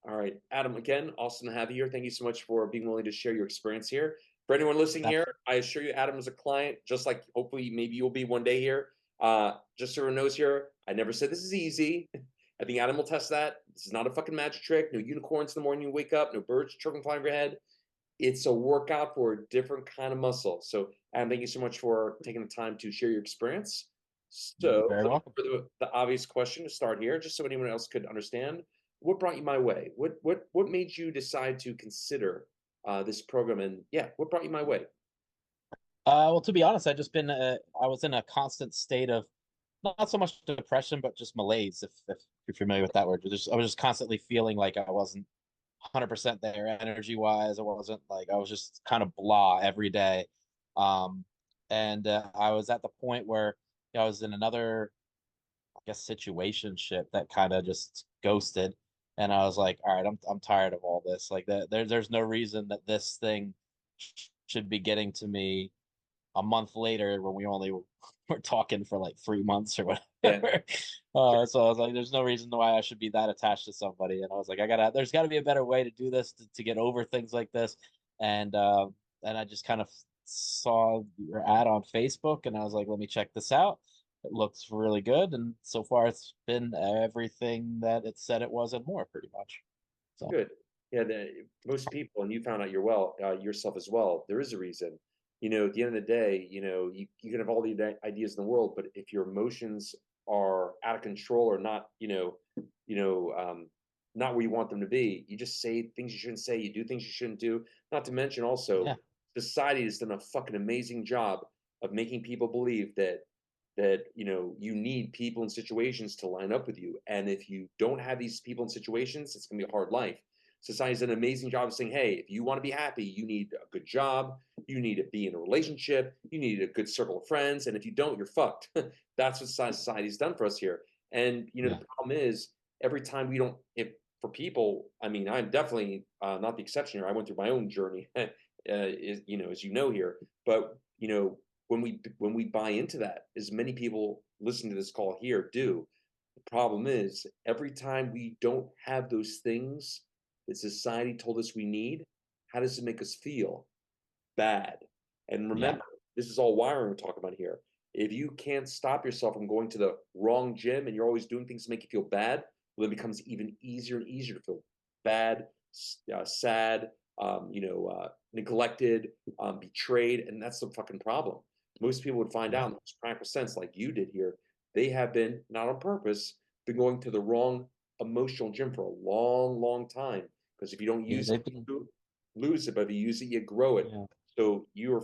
All right, Adam, again, awesome to have you here. Thank you so much for being willing to share your experience here. For anyone listening here, That's I assure you, Adam is a client, just like hopefully maybe you'll be one day here. Just so everyone knows here, I never said this is easy. I think Adam will test that. This is not a fucking magic trick. No unicorns in the morning you wake up, no birds chirping flying over your head. It's a workout for a different kind of muscle. So, Adam, thank you so much for taking the time to share your experience. You're So, very let me welcome. for the obvious question to start here, just so anyone else could understand. What brought you my way? What made you decide to consider this program? And yeah, what brought you my way? Well, to be honest, I was in a constant state of not so much depression, but just malaise, if you're familiar with that word. I was just constantly feeling like I wasn't 100% there energy wise. I wasn't like, I was just kind of blah every day. Um, and I was at the point where I was in another, I guess, situationship that kind of just ghosted. And I was like, all right, I'm tired of all this. Like there's no reason that this thing should be getting to me a month later when we only were talking for like 3 months or Yeah, whatever. sure. So I was like, there's no reason why I should be that attached to somebody. And I was like, there's gotta be a better way to do this to get over things like this. And I just kind of saw your ad on Facebook and I was like, let me check this out. It looks really good. And so far it's been everything that it said it was and more pretty much. So Good. Yeah, most people, and you found out yourself as well. There is a reason. At the end of the day, you can have all the ideas in the world, but if your emotions are out of control or not, you know, not where you want them to be, you just say things you shouldn't say, you do things you shouldn't do. Not to mention, also, yeah. society has done a fucking amazing job of making people believe that you need people and situations to line up with you, and if you don't have these people and situations, it's going to be a hard life. Society's done an amazing job of saying, hey, if you want to be happy, you need a good job, you need to be in a relationship, you need a good circle of friends, and if you don't, you're fucked. That's what society's done for us here. And Yeah. the problem is, every time we don't, if for people, I mean, I'm definitely not the exception here. I went through my own journey, as you know here, but when we buy into that, as many people listening to this call here do, the problem is every time we don't have those things that society told us we need, how does it make us feel? Bad. And Yeah. remember, this is all wiring we're talking about here. If you can't stop yourself from going to the wrong gym and you're always doing things to make you feel bad, well, it becomes even easier and easier to feel bad, sad, neglected, betrayed, and that's the fucking problem. Most people would find out Yeah. in the most practical sense, like you did here, they have been, not on purpose, been going to the wrong emotional gym for a long, long time. Because if you don't Yeah. use it, They've been you lose it, but if you use it, you grow it. yeah. So you're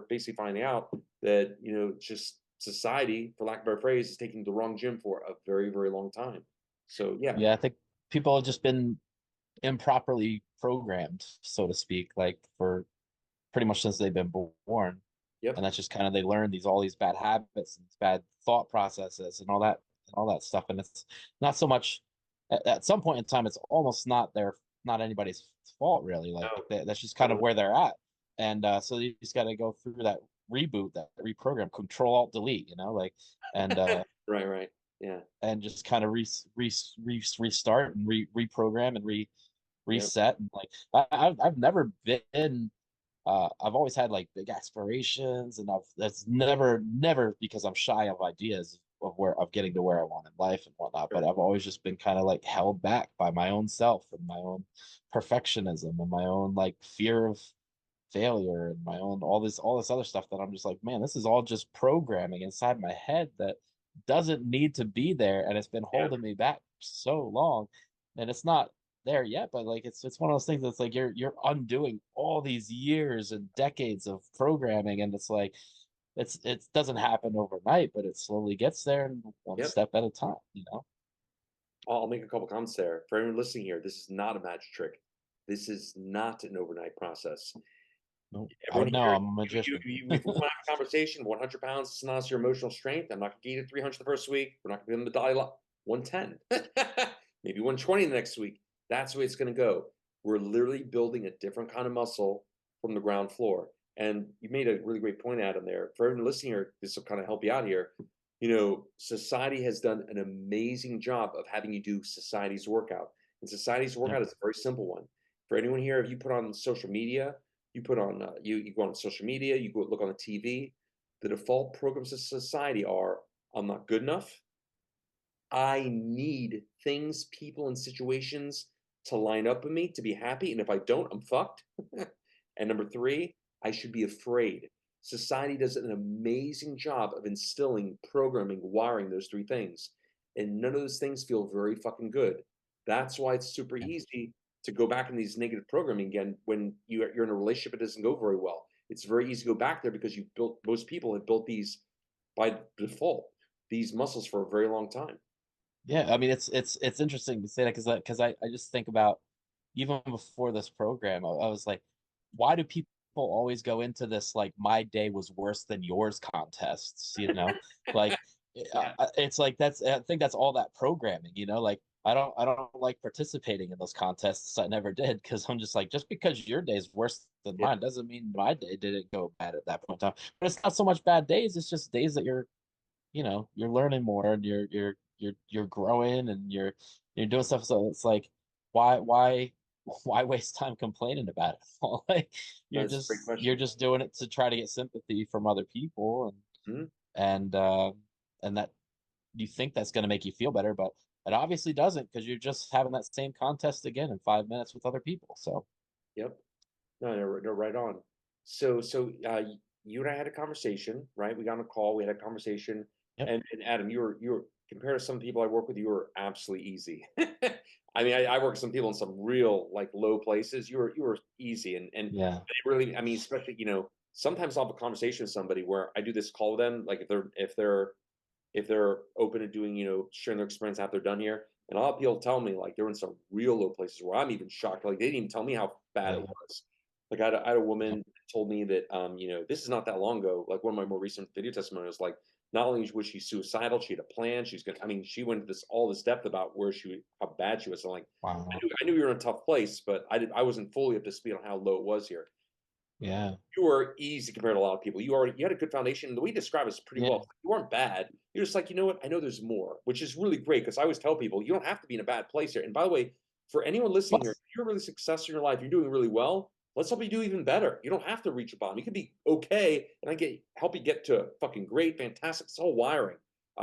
basically finding out that, just society, for lack of a better phrase, is taking the wrong gym for a very, very long time. So yeah, Yeah, I think people have just been improperly programmed, so to speak, like for pretty much since they've been born. And yep, that's just kind of they learn all these bad habits and bad thought processes and all that stuff. And it's not so much at some point in time, it's almost not anybody's fault really. Like no, that's just kind of totally. where they're at. And so you just got to go through that reboot, that reprogram, control alt delete, like and Right, right, yeah, just kind of restart and reprogram and yep, reset and like I've never been I've always had like big aspirations and that's never because I'm shy of ideas of getting to where I want in life and whatnot, but sure, I've always just been kind of like held back by my own self and my own perfectionism and my own like fear of failure and my own all this other stuff that I'm just like, man, this is all just programming inside my head that doesn't need to be there and it's been yeah, holding me back so long. And it's not there yet, but like it's one of those things that's like you're undoing all these years and decades of programming and it's like it doesn't happen overnight, but it slowly gets there and one yep. step at a time. I'll make a couple comments there. For anyone listening here, this is not a magic trick. This is not an overnight process. No, I Everyone know here, I'm a if we magician. want to have a conversation, 100 pounds is not your emotional strength. I'm not going to get you to 300 the first week. We're not going to give them the Dalai 110, maybe 120 the next week. That's the way it's going to go. We're literally building a different kind of muscle from the ground floor. And you made a really great point, Adam, there. For everyone listening here, this will kind of help you out here. Society has done an amazing job of having you do society's workout. And society's Yep. workout is a very simple one. For anyone here, if you put on social media, you put on you go on social media, you go look on the TV. The default programs of society are I'm not good enough. I need things, people, and situations to line up with me to be happy. And if I don't, I'm fucked. And number three, I should be afraid. Society does an amazing job of instilling, programming, wiring those three things. And none of those things feel very fucking good. That's why it's super Yeah. easy to go back in these negative programming again when you're in a relationship that doesn't go very well. It's very easy to go back there because you built most people have built these by default, these muscles for a very long time. Yeah, I mean it's interesting to say that because I just think about even before this program, I was like, why do people always go into this like my day was worse than yours contests, you know? Like Yeah. it's like that's I think that's all that programming, you know? Like I don't like participating in those contests. I never did because I'm just like just because your day is worse than Yeah. mine doesn't mean my day didn't go bad at that point in time. But it's not so much bad days, it's just days that you're learning more and you're growing and you're doing stuff. So it's like, why why waste time complaining about it all? Like That's a great you're question. just doing it to try to get sympathy from other people Mhm. and and that you think that's going to make you feel better, but it obviously doesn't because you're just having that same contest again in 5 minutes with other people. So Yep. No, right on. So, you and I had a conversation, right? We got on a call, we had a conversation, yep, and Adam, you were compared to some people I work with, you were absolutely easy. I mean, I work with some people in some real, like, low places. You were easy, and yeah, it really I mean, especially, sometimes I'll have a conversation with somebody where I do this call with them, like, if they're open to doing, sharing their experience after they're done here. And a lot of people tell me like they're in some real low places where I'm even shocked. Like they didn't even tell me how bad it yeah, was. Like I had a yep, woman told me that this is not that long ago. Like one of my more recent video testimonials, like not only was she suicidal, she had a plan. She's gonna. I mean, she went to this all this depth about how bad she was. So like, wow, I knew we were in a tough place, but I wasn't fully up to speed on how low it was here. yeah, You were easy compared to a lot of people. You had a good foundation. The way you describe it is pretty yeah. well. You weren't bad. You're just like, you know what? I know there's more, which is really great because I always tell people you don't have to be in a bad place here. And by the way, for anyone listening here, if Plus, you're really successful in your life, you're doing really well. Let's help you do even better. You don't have to reach a bottom. You can be okay, and I get help you get to fucking great, fantastic. It's all wiring.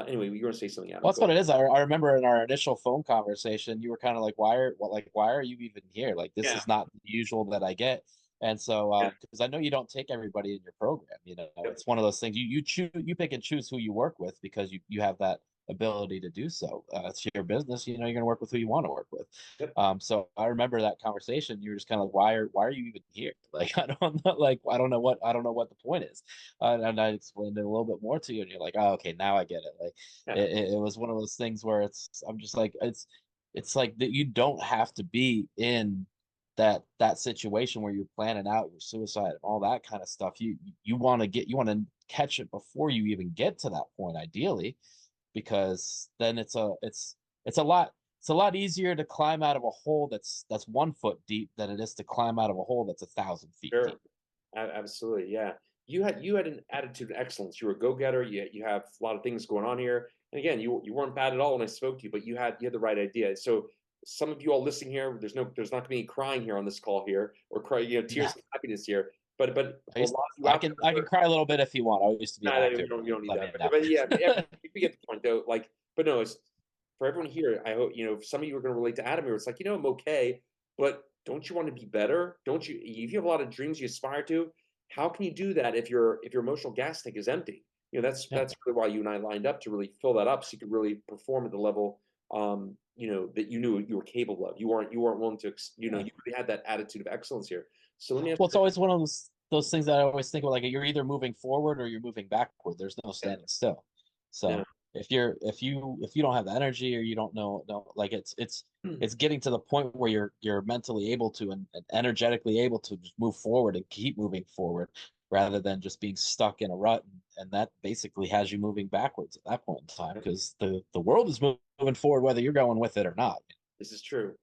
Anyway, you're gonna say something, Adam. Well, that's Go what ahead. it is. I remember in our initial phone conversation, you were kind of like, why are you even here? Like, this Yeah. is not the usual that I get. And so, Yeah. because I know you don't take everybody in your program, Yep. it's one of those things you pick and choose who you work with because you have that ability to do so. It's your business, you're going to work with who you want to work with. Yep. So I remember that conversation. You were just kind of like, why are you even here? Like, I don't know, like, I don't know what the point is. And I explained it a little bit more to you, and you're like, oh, okay, now I get it. Like, Yeah. it was one of those things where I'm just like it's like that you don't have to be in that situation where you're planning out your suicide and all that kind of stuff. You want to catch it before you even get to that point, ideally, because then it's a lot easier to climb out of a hole that's 1 foot deep than it is to climb out of a hole that's 1,000 feet Sure. deep. Absolutely, yeah. You had an attitude of excellence. You were a go-getter. You have a lot of things going on here. And again, you weren't bad at all when I spoke to you, but you had the right idea. So some of you all listening here, there's not gonna be any crying here on this call here or cry, No, tears of happiness here. But I a used lot of you out I there can cry a little bit if you want. I used to be an no, no, actor, you but don't need let that. me know. But yeah, you get the point though. Like, but no, it's for everyone here. I hope some of you are going to relate to Adam here. It's like I'm okay, but don't you want to be better? Don't you? If you have a lot of dreams you aspire to, how can you do that if your emotional gas tank is empty? Yeah. That's really why you and I lined up to really fill that up, so you could really perform at the level that you knew you were capable of. You weren't willing to Yeah. you really had that attitude of excellence here. So let me ask Well, you it's this. always one of those things that I always think of, like you're either moving forward or you're moving backward. There's no Yeah, standing still. yeah, So if you don't have the energy or you don't know like it's getting to the point where you're mentally able to and energetically able to just move forward and keep moving forward rather than just being stuck in a rut, and that basically has you moving backwards at that point in time yeah. because the world is moving forward whether you're going with it or not. This is true.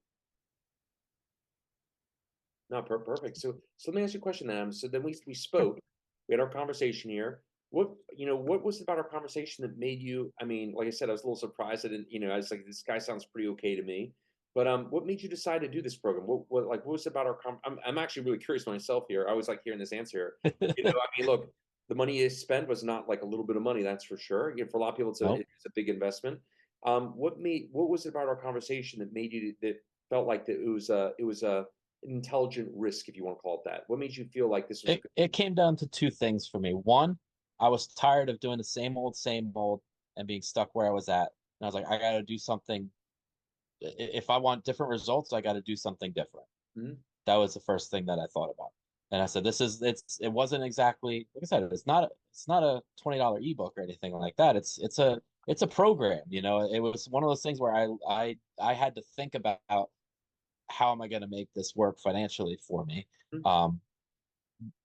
Not perfect. So let me ask you a question then. So then we Sure. spoke. We had our conversation here. What was it about our conversation that made you? I mean, like I said, I was a little surprised. I didn't. I was like, this guy sounds pretty okay to me. But what made you decide to do this program? What was it about our? I'm actually really curious myself here. I was like hearing this answer here. I mean, look, the money you spent was not like a little bit of money, that's for sure. For a lot of people, No, it's a big investment. What was it about our conversation that made you that felt like that it was a an intelligent risk, if you want to call it that? What made you feel like this was a good it came down to two things for me. One, I was tired of doing the same old, and being stuck where I was at. And I was like, I got to do something. If I want different results, I got to do something different. Mhm. That was the first thing that I thought about. And I said, it wasn't exactly, like I said, it's not a $20 ebook or anything like that. It's a program, it was one of those things where I had to think about how am I going to make this work financially for me. Mhm. Um,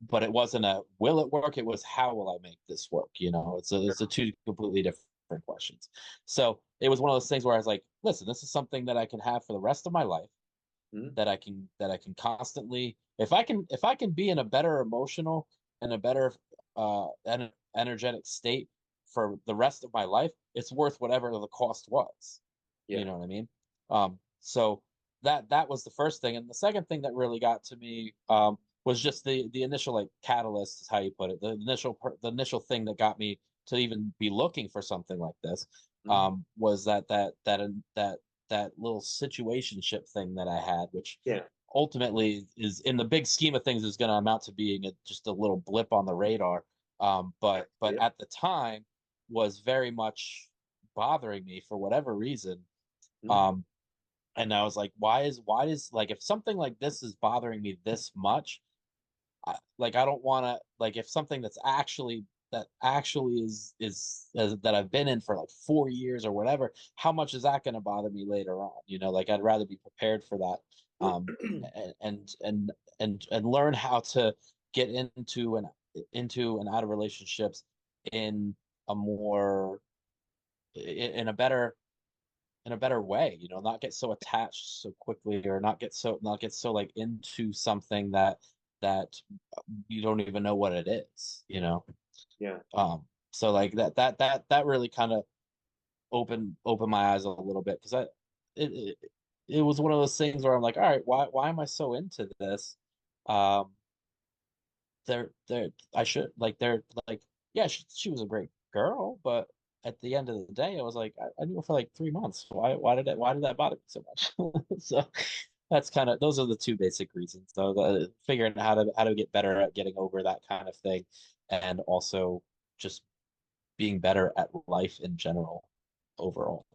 but it wasn't a will it work? It was how will I make this work? It's a two completely different questions. So it was one of those things where I was like, listen, this is something that I can have for the rest of my life, Mhm. that I can constantly, if I can be in a better emotional and a better energetic state for the rest of my life, it's worth whatever the cost was. You Yeah. know what I mean? So that was the first thing. And the second thing that really got to me was just the initial, like, catalyst is how you put it. The initial thing that got me to even be looking for something like this Mhm. was that little situationship thing that I had, which Yeah. ultimately is, in the big scheme of things, is going to amount to being just a little blip on the radar. But Yeah. at the time was very much bothering me for whatever reason. Mhm. Um, and I was like, why is like, if something like this is bothering me this much, I don't want to, like, if something that actually is that I've been in for like 4 years or whatever, how much is that going to bother me later on? Like, I'd rather be prepared for that. Um and and and and learn how to get into and out of relationships in a more in a better way, not get so attached so quickly, or not get so like into something that you don't even know what it is. Yeah. So like that really kind of opened my eyes a little bit, because it, it it was one of those things where I'm like, all right, why am I so into this? Um, they're I should like they're like, yeah, she was a great girl, but at the end of the day, I was like, I knew her for like 3 months. Why did that bother me so much? So those are the two basic reasons. So figuring out how to get better at getting over that kind of thing, and also just being better at life in general overall.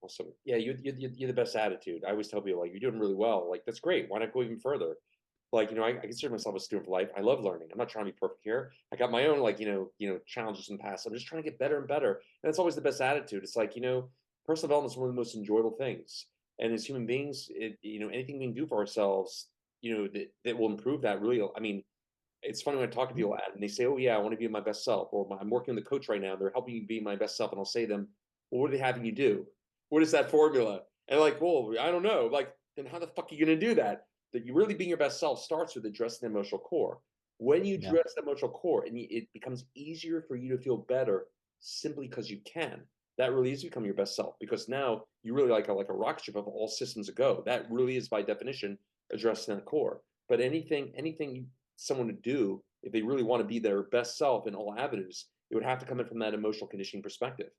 Awesome. Yeah, you're the best attitude. I always tell people, like, you're doing really well. Like, that's great. Why not go even further? Like, I consider myself a student for life. I love learning. I'm not trying to be perfect here. I got my own, like, challenges in the past. I'm just trying to get better and better. And that's always the best attitude. It's like, personal development is one of the most enjoyable things. And as human beings, anything we can do for ourselves, that will improve that really. I mean, it's funny when I talk to people and they say, "Oh yeah, I want to be my best self," or "I'm working with a coach right now. They're helping me be my best self," and I'll say to them, "Well, what are they having you do? What is that formula?" And like, "Well, I don't know." Like, then how the fuck are you going to do that? That you really being your best self starts with addressing the emotional core. When you Yeah. address the emotional core, and it becomes easier for you to feel better simply because you can. That really is becoming your best self, because now you really like a rocket ship of all systems a go. That really is by definition addressing that core. But anything someone to do if they really want to be their best self in all avenues, it would have to come in from that emotional conditioning perspective.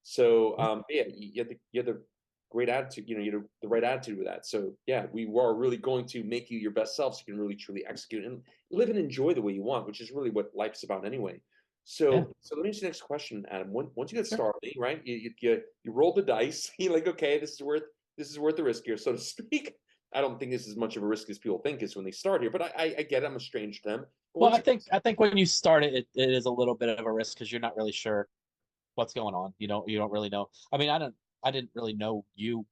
So Yeah. yeah, you had the great attitude. You had the right attitude with that. So yeah, we are really going to make you your best self, so you can really truly execute and live and enjoy the way you want, which is really what life's about anyway. Yeah. So let me ask you the next question, Adam. Once you get Sure. started, right? You roll the dice. You're like, okay, this is worth the risk here, so to speak. I don't think this is much of a risk as people think is when they start here, but I get it. I'm a stranger to them. But Well, once I you think I think when you start it is a little bit of a risk, because you're not really sure what's going on. You don't really know. I mean, I didn't really know you.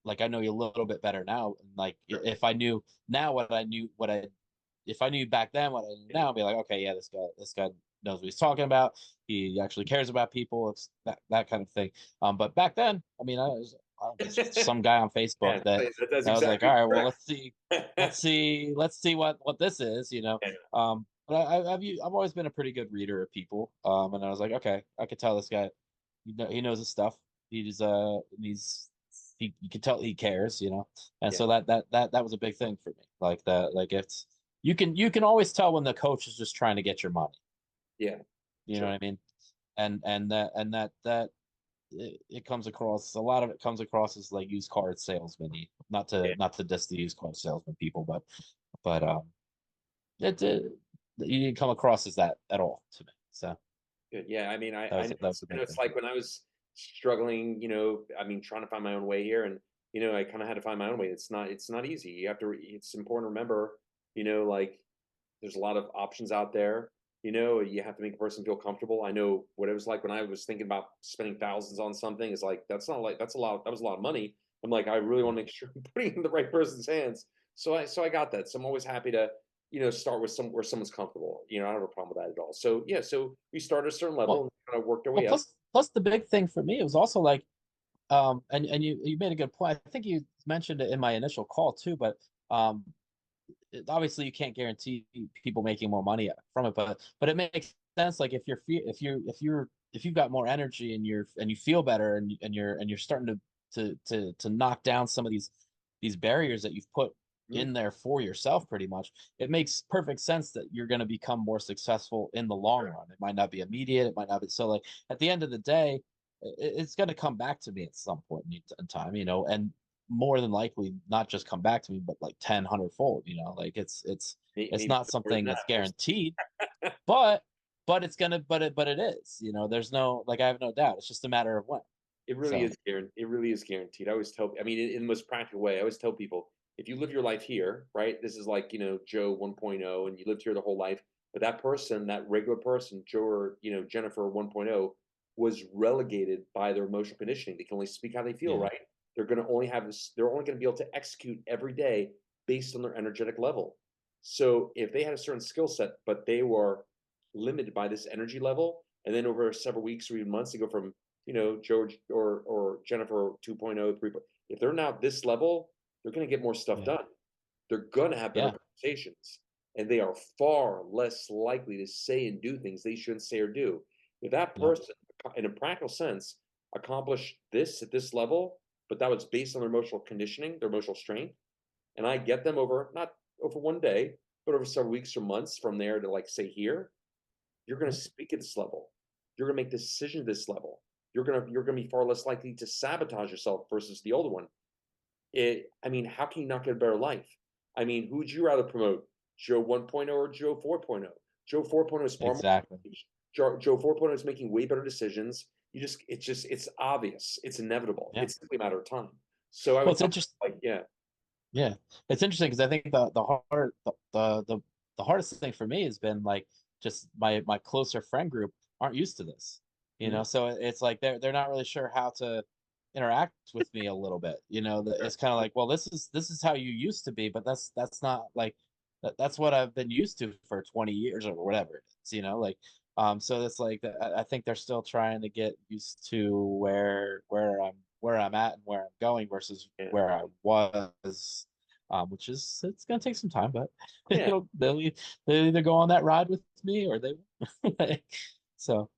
Like, I know you a little bit better now. And like, Sure. if I knew now if I knew back then what I knew Yeah. now, I'd be like, okay, yeah, this guy knows what he's talking about. He actually cares about people. It's that kind of thing. But back then, I mean, I was just some guy on Facebook Yeah, that that's I was like, exactly all right, well, correct. let's see what this is. Yeah. But I've always been a pretty good reader of people. And I was like, okay, I could tell this guy, he knows his stuff. He's you can tell he cares, you know. And Yeah, so that was a big thing for me. Like that, like it's you can always tell when the coach is just trying to get your money. yeah, You know sure. what I mean? And that it comes across, a lot of it comes across as like used car salesman, Yeah, not to diss the used car salesman people, but it you didn't come across as that at all to me. So good. Yeah, I mean, that was a I know big it's thing for like me. when I was struggling, I mean, trying to find my own way here, and I kind of had to find my own way. It's not easy. You have to. It's important to remember, like there's a lot of options out there. You have to make a person feel comfortable. I know what it was like when I was thinking about spending thousands on something. It's like that's a lot. That was a lot of money. I'm like, I really Yeah. want to make sure I'm putting it in the right person's hands. So I got that. So I'm always happy to start with some where someone's comfortable. I don't have a problem with that at all. So yeah, so we started at a certain level Well, and kind of worked our well, way up. plus the big thing for me, it was also like, and you made a good point. I think you mentioned it in my initial call too, but um, obviously you can't guarantee people making more money from it, but it makes sense. Like if you've got more energy and you feel better and you're starting to knock down some of these barriers that you've put Mm, in there for yourself, pretty much, it makes perfect sense that you're going to become more successful in the long sure. run. It might not be immediate, it might not be, so like at the end of the day, it's going to come back to me at some point in time, and more than likely not just come back to me, but like 10 fold, like it's Maybe not more than something that's that. guaranteed, but it's gonna, but it is, there's no, like, I have no doubt, it's just a matter of when. So It really is guaranteed. I always tell I mean, in the most practical way, I always tell people, if you live your life here, right? This is like, Joe 1.0, and you lived here the whole life, but that person, that regular person, Joe or, Jennifer 1.0, was relegated by their emotional conditioning. They can only speak how they feel, yeah, right? They're only going to be able to execute every day based on their energetic level. So if they had a certain skill set, but they were limited by this energy level, and then over several weeks or even months, they go from George or Jennifer 2.0, 3. If they're now this level, they're going to get more stuff yeah, done. They're going to have better yeah, conversations, and they are far less likely to say and do things they shouldn't say or do. If that yeah, person, in a practical sense, accomplished this at this level, but that was based on their emotional conditioning, their emotional strength, and I get them over not over one day, but over several weeks or months from there to like say here, you're going to yeah, speak at this level. You're going to make decisions at this level. You're going to be far less likely to sabotage yourself versus the older one. I mean, how can you not get a better life? I mean, who would you rather promote, Joe 1.0 or Joe 4.0? Joe 4.0 is far more exactly, engaged. Joe 4.0 is making way better decisions. It's obvious. It's inevitable. yeah. It's simply a matter of time. So I Well, would it's tell interesting. people, like, yeah, Yeah, it's interesting because I think the hardest thing for me has been like just my closer friend group aren't used to this, mhm, so it's like they're not really sure how to interact with me a little bit. sure, It's kind of like, well, this is how you used to be, but that's not like that's what I've been used to for 20 years or whatever it is, like, so it's like I think they're still trying to get used to where I'm at and where I'm going versus yeah, where I was, which is, it's gonna take some time, but yeah, they'll either go on that ride with me or they won't. So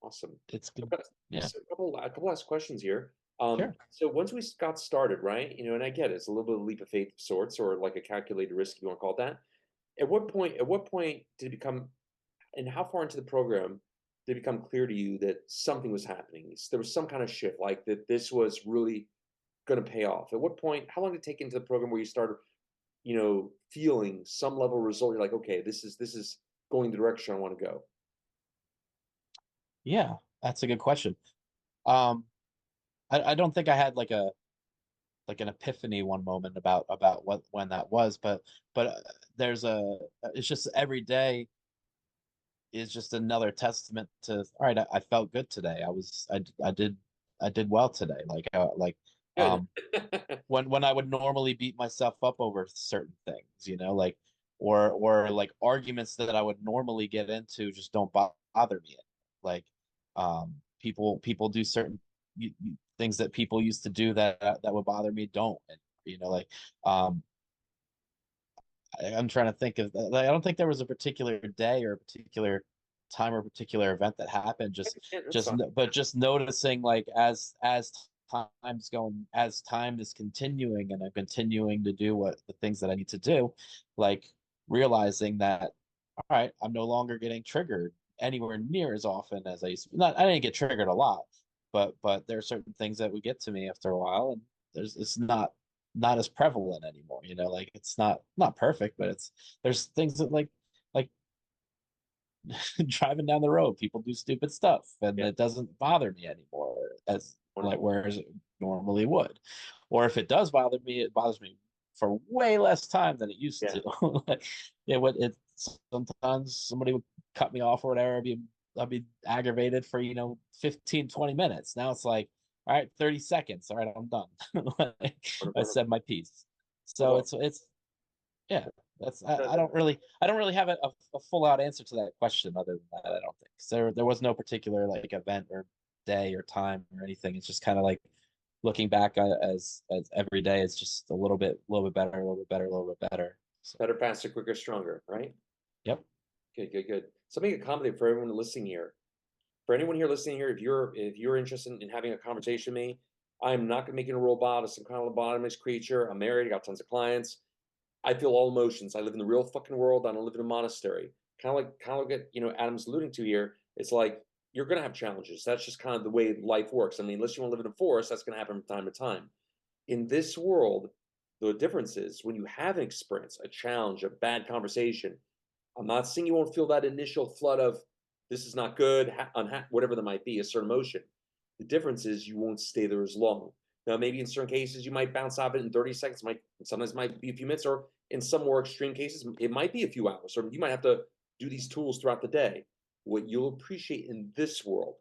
awesome. it's good. Okay, Yeah, so a couple last questions here. sure. So once we got started, right? And I get it, it's a little bit of a leap of faith of sorts, or like a calculated risk, if you want to call it that. At what point did it become, and how far into the program did it become clear to you that something was happening? There was some kind of shift, like that this was really going to pay off. At what point? How long did it take into the program where you started, feeling some level of result? You're like, okay, this is going the direction I want to go. Yeah, that's a good question. Um, I don't think I had like an epiphany one moment about what when that was, but there's a it's just every day is just another testament to, all right, I felt good today. I did well today. Like Good. um when I would normally beat myself up over certain things, or like arguments that I would normally get into just don't bother me. Like people do certain things that people used to do that would bother me don't, and like um I'm trying to think of, like, I don't think there was a particular day or a particular time or a particular event that happened. Yeah, that's fine. But just noticing, like, as time's going as time is continuing and I'm continuing to do what the things that I need to do, like realizing that all right, I'm no longer getting triggered anywhere near as often as I used to. Not I didn't get triggered a lot, but there are certain things that would get to me after a while, and there's it's not as prevalent anymore. Like it's not perfect, but there's things that like driving down the road, people do stupid stuff, and Yeah. it doesn't bother me anymore as like Wonderful. whereas it normally would. Or if it does bother me, it bothers me for way less time than it used Yeah. to. Like, it sometimes somebody would cut me off or whatever. I'd be aggravated for 15, 20 minutes. Now it's like, all right, 30 seconds. All right, I'm done. Like, I Wonderful. said my piece. That's So all. it's yeah, that's That- I don't really have a full out answer to that question other than that. I don't think. So there was no particular like event or day or time or anything. It's just kind of like looking back as every day is just a little bit better, a little bit better, a little bit better. So Better, faster, quicker, stronger, right? yep. Good, good, good. So make a comment for everyone listening here. For anyone here listening here, if you're interested in having a conversation with me, I'm not gonna make you a robot or some kind of lobotomized creature. I'm married, I got tons of clients. I feel all emotions. I live in the real fucking world. I don't live in a monastery. Kind of like Adam's alluding to here. It's like you're gonna have challenges. That's just kind of the way life works. I mean, unless you want to live in a forest, that's gonna happen from time to time. In this world, the difference is when you have an experience, a challenge, a bad conversation, I'm not saying you won't feel that initial flood of this is not good, whatever that might be, a certain emotion. The difference is you won't stay there as long. Now, maybe in certain cases you might bounce off it in 30 seconds. Might sometimes might be a few minutes, or in some more extreme cases, it might be a few hours, or you might have to do these tools throughout the day. What you'll appreciate in this world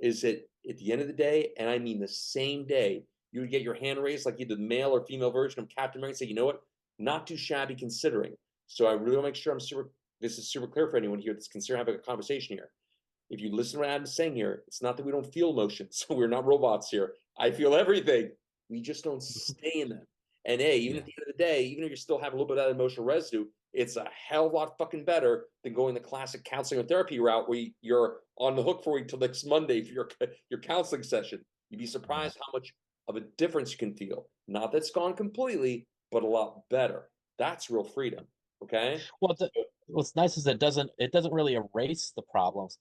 is that at the end of the day, and I mean the same day, you would get your hand raised like either the male or female version of Captain America and say, you know what, not too shabby considering. So I really want to make sure this is super clear for anyone here that's considering having a conversation here. If you listen to what Adam's saying here, it's not that we don't feel emotions. So we're not robots here. I feel everything. We just don't stay in them. And hey, even at Yeah. the end of the day, even if you still have a little bit of that emotional residue, it's a hell of a lot fucking better than going the classic counseling or therapy route where you're on the hook for until next Monday for your counseling session. You'd be Yeah. surprised how much of a difference you can feel. Not that's gone completely, but a lot better. That's real freedom. Okay. Well, what's nice is it doesn't really erase the problems.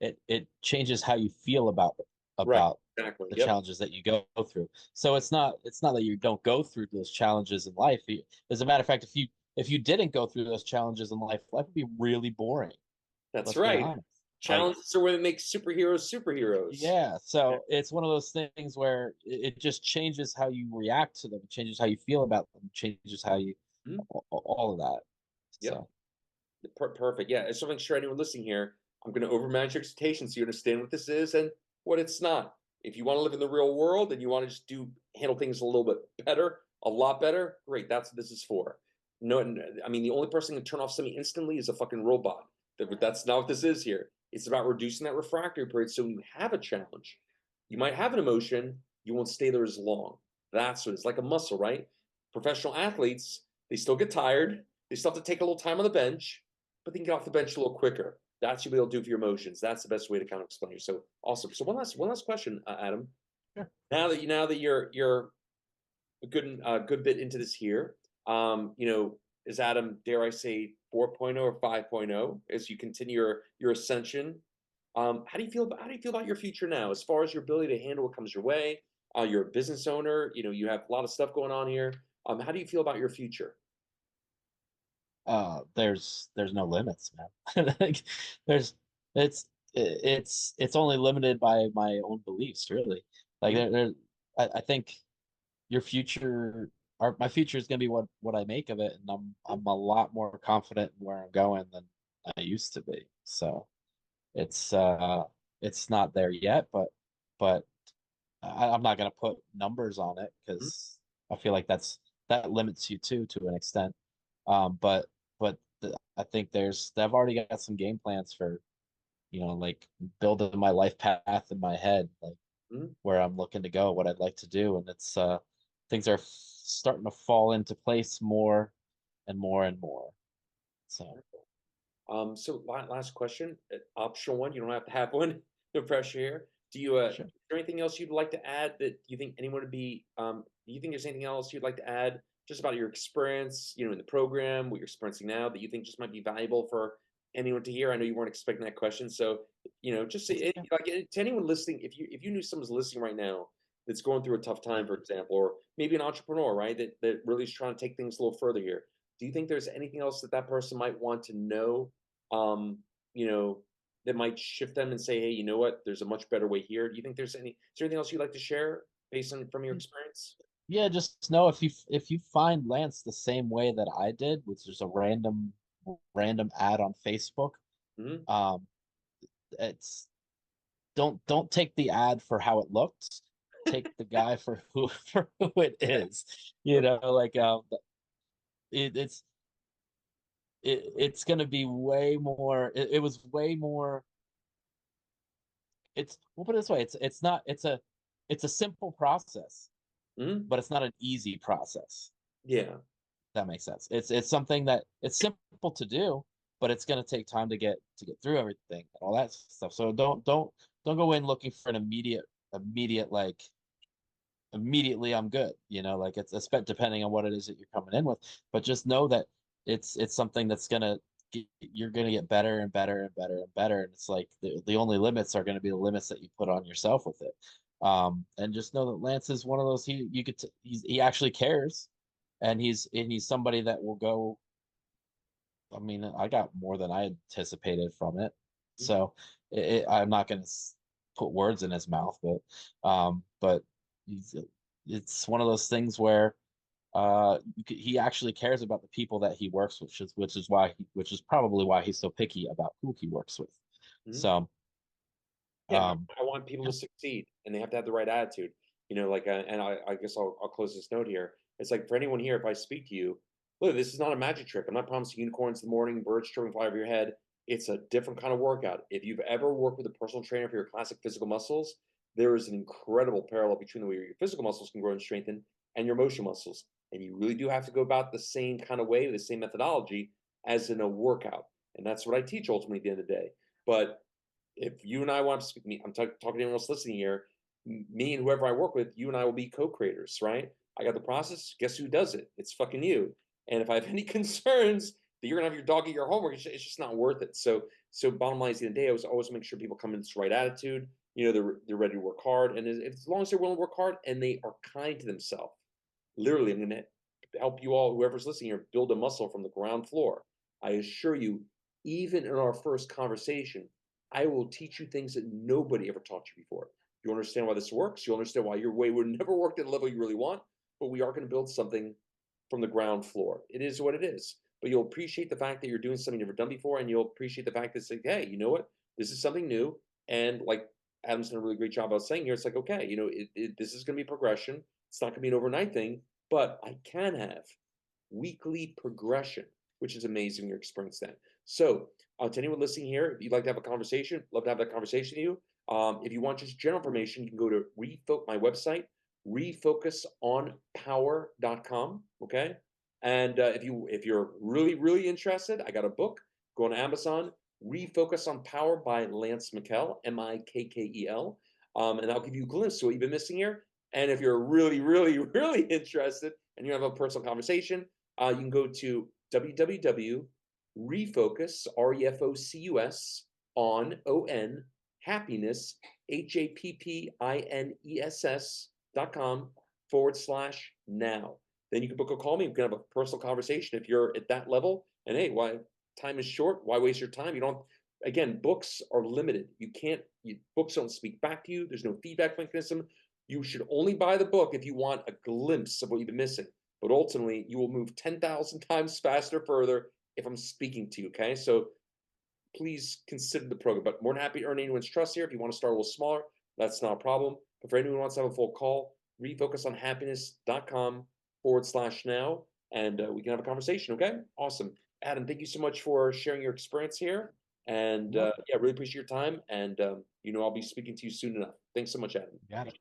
It changes how you feel Right. about Exactly. the Yep. challenges that you go through. So it's not that you don't go through those challenges in life. As a matter of fact, if you didn't go through those challenges in life would be really boring. That's Let's be right. honest. Like, Challenges are what makes superheroes superheroes. yeah, so it's one of those things where it just changes how you react to them, it changes how you feel about them, it changes how you Mhm. all of that. Yep. So Perfect. Yeah. I just want to make sure anyone listening here, I'm going to overmanage your expectations so you understand what this is and what it's not. If you want to live in the real world and you want to just handle things a little bit better, a lot better, great. That's what this is for. No, I mean, the only person who can turn off something instantly is a fucking robot. That's not what this is here. It's about reducing that refractory period. So when you have a challenge, you might have an emotion, you won't stay there as long. That's what it's like a muscle, right? Professional athletes, they still get tired. They still have to take a little time on the bench, but they can get off the bench a little quicker. That's what they'll do for your emotions. That's the best way to kind of explain it. So awesome. So one last question, Adam. sure. Now that you're a good bit into this here, is Adam, dare I say, 4.0 or 5.0 as you continue your ascension? How do you feel about your future now, as far as your ability to handle what comes your way? You're a business owner. You have a lot of stuff going on here. How do you feel about your future? There's no limits, man. Like, there's it's only limited by my own beliefs, really. Like, Mhm. I think your future or my future is gonna be what I make of it, and I'm a lot more confident in where I'm going than I used to be. So it's uh it's not there yet, but I'm not gonna put numbers on it Mhm. because I feel like that limits you too to an extent. But I think I've already got some game plans for like building my life path in my head, like Mhm. where I'm looking to go, what I'd like to do, and it's things are starting to fall into place more and more and more. So So last question, optional one. You don't have to have one. No pressure here. Do you, is Sure. there anything else you'd like to add that you think anyone would be, do you think there's anything else you'd like to add just about your experience, in the program, what you're experiencing now that you think just might be valuable for anyone to hear? I know you weren't expecting that question. So, just say, That's okay. like to anyone listening, if you knew someone's listening right now that's going through a tough time, for example, or maybe an entrepreneur, right, that really is trying to take things a little further here. Do you think there's anything else that that person might want to know? You know, that might shift them and say, "Hey, you know what? There's a much better way here." Do you think is there anything else you'd like to share based on from your experience? Yeah, just know if you find Lance the same way that I did, which is a random ad on Facebook, Mhm. um, it's don't take the ad for how it looks. Take the guy for who for who it Yeah. is. You know, like it, it's it's gonna be way more. It was way more. It's we'll put it this way. It's not. It's a simple process, Mhm. but it's not an easy process. Yeah. That makes sense. It's something that it's simple to do, but it's going to take time to get through everything and all that stuff. So don't go in looking for an immediate like immediately I'm good. You know, like it's depending on what it is that you're coming in with, but just know that it's something that's gonna you're gonna get better and better and better and better. And it's like the only limits are going to be the limits that you put on yourself with it. And just know that Lance is one of those he actually cares, and he's somebody that will go. I mean, I got more than I anticipated from it, so I'm not going to put words in his mouth, but he's, it's one of those things where he actually cares about the people that he works with, which is probably why he's so picky about who he works with. Mhm. So, Yeah, um, I want people to yeah, succeed, and they have to have the right attitude. Like, and I guess I'll close this note here. It's like for anyone here, if I speak to you, look, this is not a magic trick. I'm not promising unicorns in the morning, birds chirping fly over your head. It's a different kind of workout. If you've ever worked with a personal trainer for your classic physical muscles, there is an incredible parallel between the way your physical muscles can grow and strengthen and your motion muscles. And you really do have to go about the same kind of way, the same methodology as in a workout. And that's what I teach ultimately at the end of the day. But if you and I want to speak, I'm talking to anyone else listening here. Me and whoever I work with, you and I will be co-creators, right? I got the process. Guess who does it? It's fucking you. And if I have any concerns that you're gonna have your dog eat your homework, it's just not worth it. So bottom line is the end of the day, I was always make sure people come in with the right attitude. They're ready to work hard, and as long as they're willing to work hard and they are kind to themselves, literally, I'm gonna help you all, whoever's listening here, build a muscle from the ground floor. I assure you, even in our first conversation, I will teach you things that nobody ever taught you before. You understand why this works. You'll understand why your way would never work at a level you really want. But we are going to build something from the ground floor. It is what it is. But you'll appreciate the fact that you're doing something you've never done before, and you'll appreciate the fact that it's like, hey, you know what? This is something new. And like Adam's done a really great job of saying here, it's like, okay, this is going to be progression. It's not going to be an overnight thing, but I can have weekly progression, which is amazing. Your experience then. So, to anyone listening here, if you'd like to have a conversation, love to have that conversation with you. If you want just general information, you can go to my website, refocusonpower.com. Okay, and if you're really interested, I got a book. Go on Amazon. Refocus on Power by Lance Mikkel, Mikkel, and I'll give you a glimpse to what you've been missing here. And if you're really interested and you have a personal conversation, you can go to www.refocus, refocus, on happiness, happiness.com/now. Then you can book a call me. We can have a personal conversation if you're at that level. And hey, why time is short? Why waste your time? You don't. Again, books are limited. Books don't speak back to you. There's no feedback mechanism. You should only buy the book if you want a glimpse of what you've been missing. But ultimately, you will move 10,000 times faster further if I'm speaking to you. Okay. So please consider the program. But more than happy to earn anyone's trust here. If you want to start a little smaller, that's not a problem. But for anyone who wants to have a full call, refocusonhappiness.com/now, and we can have a conversation. Okay. Awesome. Adam, thank you so much for sharing your experience here. And yep, yeah, really appreciate your time. And I'll be speaking to you soon enough. Thanks so much, Adam. got it.